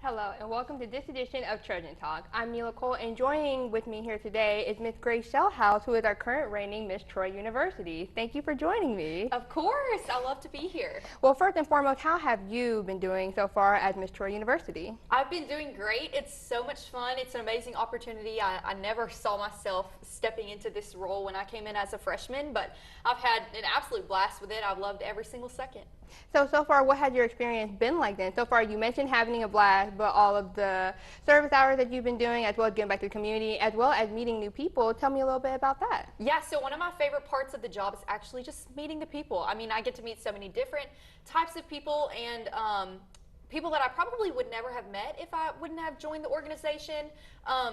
Hello, and welcome to this edition of Trojan Talk. I'm Neela and joining with me here today is Miss Grace Shellhouse, who is our current reigning Miss Troy University. Thank you for joining me. Of course, I love to be here. Well, first and foremost, how have you been doing so far as Miss Troy University? I've been doing great. It's so much fun. It's an amazing opportunity. I never saw myself stepping into this role when I came in as a freshman, but I've had an absolute blast with it. I've loved every single second. So far, what has your experience been like then? So far, you mentioned having a blast, but all of the service hours that you've been doing, as well as giving back to the community, as well as meeting new people. Tell me a little bit about that. Yeah, so one of my favorite parts of the job is actually just meeting the people. I mean, I get to meet so many different types of people and people that I probably would never have met if I wouldn't have joined the organization.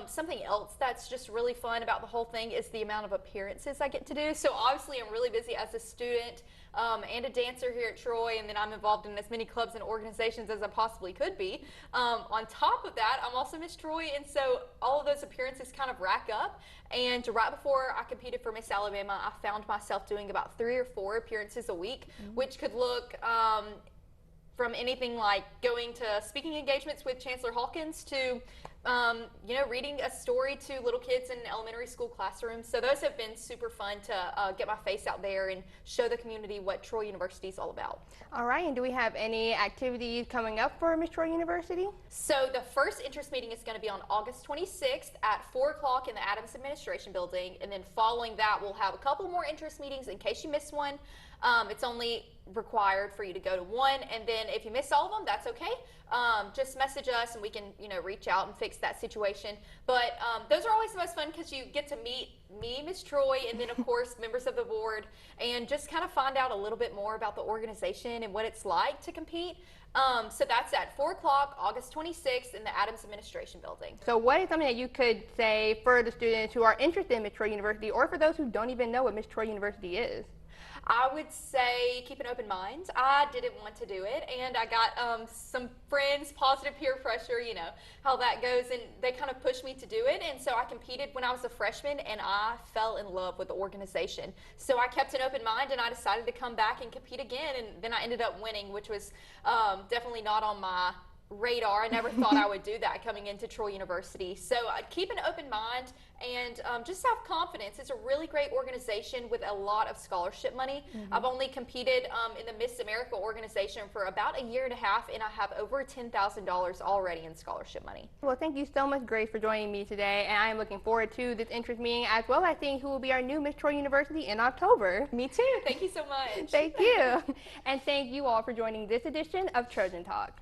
Something else that's just really fun about the whole thing is the amount of appearances I get to do. So obviously I'm really busy as a student and a dancer here at Troy, and then I'm involved in as many clubs and organizations as I possibly could be. On top of that, I'm also Miss Troy, and so all of those appearances kind of rack up. And right before I competed for Miss Alabama, I found myself doing about 3 or 4 appearances a week, which could look from anything like going to speaking engagements with Chancellor Hawkins to, reading a story to little kids in elementary school classrooms. So those have been super fun to get my face out there and show the community what Troy University is all about. All right, and do we have any activities coming up for Miss Troy University? So the first interest meeting is going to be on August 26th at 4 o'clock in the Adams Administration Building, and then following that we'll have a couple more interest meetings in case you miss one. It's only required for you to go to one, and then if you miss all of them, that's okay. Just message us and we can, reach out and fix that situation. But those are always the most fun because you get to meet me, Miss Troy, and then of course members of the board, and just kind of find out a little bit more about the organization and what it's like to compete. So that's at 4 o'clock, August 26th in the Adams Administration Building. So what is something that you could say for the students who are interested in Miss Troy University, or for those who don't even know what Miss Troy University is? I would say keep an open mind. I didn't want to do it, and I got some friends, positive peer pressure, how that goes, and they kind of pushed me to do it. And so I competed when I was a freshman, and I fell in love with the organization. So I kept an open mind, and I decided to come back and compete again, and then I ended up winning, which was definitely not on my radar. I never thought I would do that coming into Troy University. So keep an open mind and just have confidence. It's a really great organization with a lot of scholarship money. I've only competed in the Miss America organization for about a year and a half, and I have over $10,000 already in scholarship money. Well, thank you so much, Grace, for joining me today, and I am looking forward to this interest meeting, as well as seeing who will be our new Miss Troy University in October. Me too. Thank you so much. Thank you. And thank you all for joining this edition of Trojan Talk.